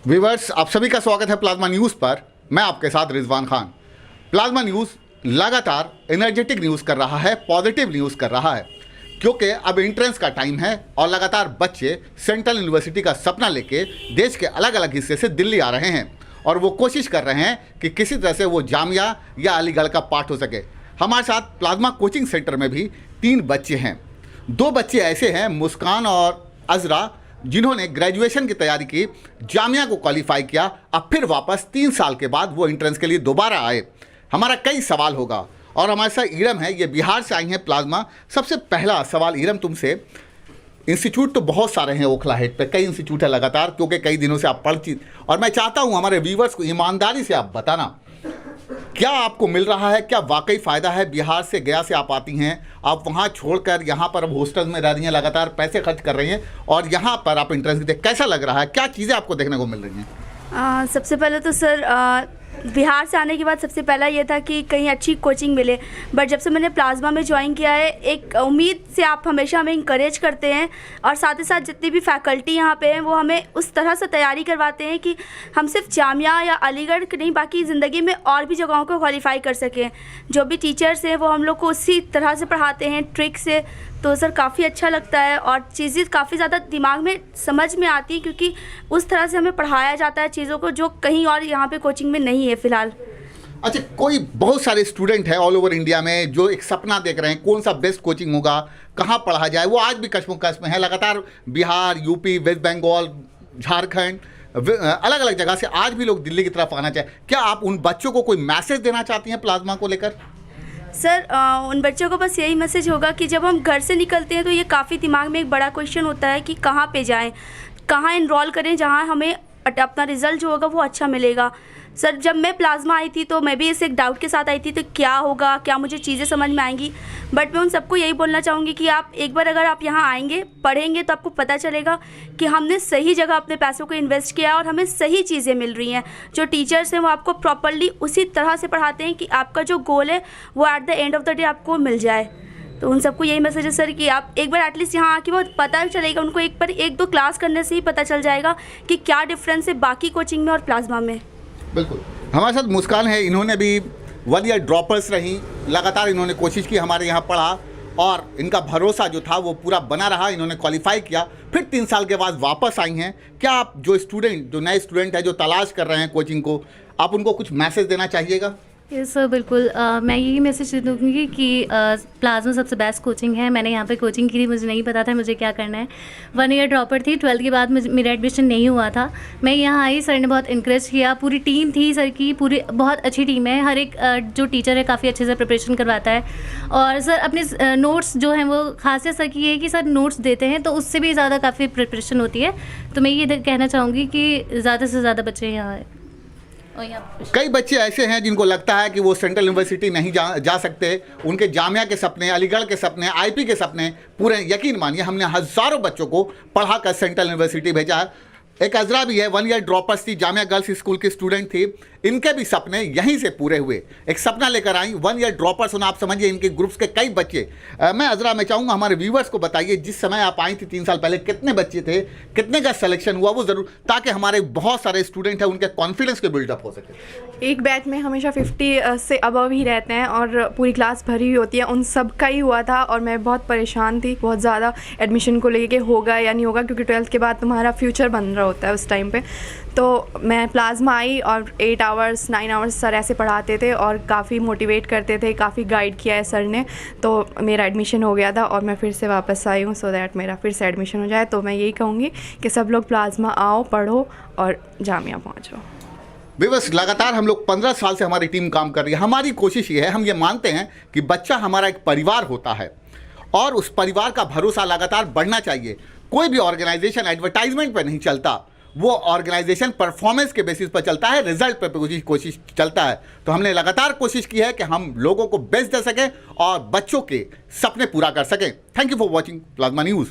Viewers, आप सभी का स्वागत है प्लाज्मा न्यूज़ पर। मैं आपके साथ रिजवान खान। प्लाज्मा न्यूज़ लगातार एनर्जेटिक न्यूज़ कर रहा है, पॉजिटिव न्यूज़ कर रहा है, क्योंकि अब एंट्रेंस का टाइम है और लगातार बच्चे सेंट्रल यूनिवर्सिटी का सपना लेके देश के अलग अलग हिस्से से दिल्ली आ रहे हैं और वो कोशिश कर रहे हैं कि किसी तरह से वो जामिया या अलीगढ़ का पार्ट हो सके। हमारे साथ प्लाज्मा कोचिंग सेंटर में भी 3 बच्चे हैं। 2 बच्चे ऐसे हैं, मुस्कान और अजरा, जिन्होंने ग्रेजुएशन की तैयारी की, जामिया को क्वालिफाई किया, अब फिर वापस 3 साल के बाद वो एंट्रेंस के लिए दोबारा आए। हमारा कई सवाल होगा और हमारे साथ ईरम है, ये बिहार से आई हैं प्लाज्मा। सबसे पहला सवाल ईरम तुमसे, इंस्टीट्यूट तो बहुत सारे हैं ओखला हेड पे, कई इंस्टीट्यूट है लगातार, क्योंकि कई दिनों से आप पढ़ती, और मैं चाहता हूँ हमारे व्यूवर्स को ईमानदारी से आप बताना क्या आपको मिल रहा है, क्या वाकई फ़ायदा है। बिहार से, गया से आप आती हैं, आप वहाँ छोड़कर यहाँ पर अब हॉस्टल में रह रही हैं, लगातार पैसे खर्च कर रही हैं और यहाँ पर आप इंटरेस्ट देते, कैसा लग रहा है, क्या चीज़ें आपको देखने को मिल रही हैं? सबसे पहले तो सर बिहार से आने के बाद सबसे पहला ये था कि कहीं अच्छी कोचिंग मिले, बट जब से मैंने प्लाज्मा में ज्वाइन किया है, एक उम्मीद से आप हमेशा हमें इंकरेज करते हैं और साथ ही साथ जितनी भी फैकल्टी यहाँ पे हैं वो हमें उस तरह से तैयारी करवाते हैं कि हम सिर्फ जामिया या अलीगढ़ नहीं, बाकी ज़िंदगी में और भी जगहों को क्वालिफाई कर सकें। जो भी टीचर्स हैं वो हम लोग को उसी तरह से पढ़ाते हैं, ट्रिक से। तो सर काफ़ी अच्छा लगता है और चीज़ें काफ़ी ज़्यादा दिमाग में समझ में आती हैं, क्योंकि उस तरह से हमें पढ़ाया जाता है चीज़ों को जो कहीं और यहाँ पे कोचिंग में नहीं है फ़िलहाल। अच्छा, कोई बहुत सारे स्टूडेंट हैं ऑल ओवर इंडिया में जो एक सपना देख रहे हैं कौन सा बेस्ट कोचिंग होगा, कहाँ पढ़ा जाए, वो आज भी कश्मोकश में है। लगातार बिहार, यूपी, वेस्ट बंगाल, झारखंड, अलग अलग जगह से आज भी लोग दिल्ली की तरफ आना चाहें। क्या आप उन बच्चों को कोई मैसेज देना चाहती हैं प्लाज्मा को लेकर? सर उन बच्चों को बस यही मैसेज होगा कि जब हम घर से निकलते हैं तो ये काफ़ी दिमाग में एक बड़ा क्वेश्चन होता है कि कहाँ पे जाएं, कहाँ इनरोल करें जहाँ हमें अपना रिज़ल्ट जो होगा वो अच्छा मिलेगा। सर जब मैं प्लाज्मा आई थी तो मैं भी इस एक डाउट के साथ आई थी तो क्या होगा, क्या मुझे चीज़ें समझ में आएंगी, बट मैं उन सबको यही बोलना चाहूँगी कि आप एक बार अगर आप यहाँ आएंगे, पढ़ेंगे, तो आपको पता चलेगा कि हमने सही जगह अपने पैसों को इन्वेस्ट किया और हमें सही चीज़ें मिल रही हैं। जो टीचर्स हैं वो आपको प्रॉपरली उसी तरह से पढ़ाते हैं कि आपका जो गोल है वो at the end of the day आपको मिल जाए। तो उन सबको यही मैसेज है सर कि आप एक बार एटलीस्ट यहाँ आके वो पता चलेगा उनको, एक बार 1-2 क्लास करने से ही पता चल जाएगा कि क्या डिफरेंस है बाकी कोचिंग में और प्लाज्मा में। बिल्कुल। हमारे साथ मुस्कान है, इन्होंने भी 1 ईयर ड्रॉपर्स रही, लगातार इन्होंने कोशिश की, हमारे यहाँ पढ़ा और इनका भरोसा जो था वो पूरा बना रहा, इन्होंने क्वालिफाई किया, फिर 3 साल के बाद वापस आई हैं। क्या आप जो नए स्टूडेंट हैं जो तलाश कर रहे हैं कोचिंग को, आप उनको कुछ मैसेज देना चाहिएगा? यस सर, बिल्कुल। मैं यही मैसेज दूँगी कि प्लाज्मा सबसे बेस्ट कोचिंग है। मैंने यहाँ पे कोचिंग की थी, मुझे नहीं पता था मुझे क्या करना है। 1 ईयर ड्रॉपर थी, 12th के बाद मेरा एडमिशन नहीं हुआ था। मैं यहाँ आई, सर ने बहुत इनकरेज किया, पूरी टीम थी सर की, पूरी बहुत अच्छी टीम है। हर एक जो टीचर है काफ़ी अच्छे से प्रिपरेशन करवाता है और सर अपने नोट्स जो हैं वो खासियत सर की है कि सर नोट्स देते हैं तो उससे भी ज़्यादा काफ़ी प्रिपरेशन होती है। तो मैं ये कहना चाहूँगी कि ज़्यादा से ज़्यादा बच्चे यहाँ आए। कई बच्चे ऐसे हैं जिनको लगता है कि वो सेंट्रल यूनिवर्सिटी नहीं जा सकते, उनके जामिया के सपने, अलीगढ़ के सपने, आईपी के सपने पूरे। यकीन मानिए हमने हज़ारों बच्चों को पढ़ा कर सेंट्रल यूनिवर्सिटी भेजा है। एक अजरा भी है, 1 ईयर ड्रॉपर्स थी, जामिया गर्ल्स स्कूल की स्टूडेंट थी, इनके भी सपने यहीं से पूरे हुए। एक सपना लेकर आई, 1 ईयर ड्रॉपर्स होना, आप समझिए इनके ग्रुप्स के कई बच्चे। मैं अजरा, मैं चाहूँगा हमारे व्यूवर्स को बताइए, जिस समय आप आई थी 3 साल पहले, कितने बच्चे थे, कितने का सिलेक्शन हुआ, वो ज़रूर, ताकि हमारे बहुत सारे स्टूडेंट हैं उनके कॉन्फिडेंस के बिल्डअप हो सके। एक बैच में हमेशा 50 से अबव ही रहते हैं और पूरी क्लास भरी हुई होती है, उन सब का ही हुआ था और मैं बहुत परेशान थी बहुत ज़्यादा एडमिशन को लेके, होगा या नहीं होगा, क्योंकि 12th के बाद तुम्हारा फ्यूचर बन रहा होता है उस टाइम पे। तो मैं प्लाज्मा आई और 8 आवर्स 9 आवर्स सर ऐसे पढ़ाते थे और काफ़ी मोटिवेट करते थे, काफ़ी गाइड किया है सर ने, तो मेरा एडमिशन हो गया था और मैं फिर से वापस आई हूँ सो दैट मेरा फिर से एडमिशन हो जाए। तो मैं यही कहूँगी कि सब लोग प्लाज्मा आओ, पढ़ो और जामिया पहुँचो। बस लगातार हम लोग 15 साल से हमारी टीम काम कर रही है। हमारी कोशिश ये है, हम ये मानते हैं कि बच्चा हमारा एक परिवार होता है और उस परिवार का भरोसा लगातार बढ़ना चाहिए। कोई भी ऑर्गेनाइजेशन एडवर्टाइजमेंट पर नहीं चलता, वो ऑर्गेनाइजेशन परफॉर्मेंस के बेसिस पर चलता है, रिजल्ट पर कोशिश चलता है। तो हमने लगातार कोशिश की है कि हम लोगों को बेस्ट दे सकें और बच्चों के सपने पूरा कर सकें। Thank you for watching plasma news.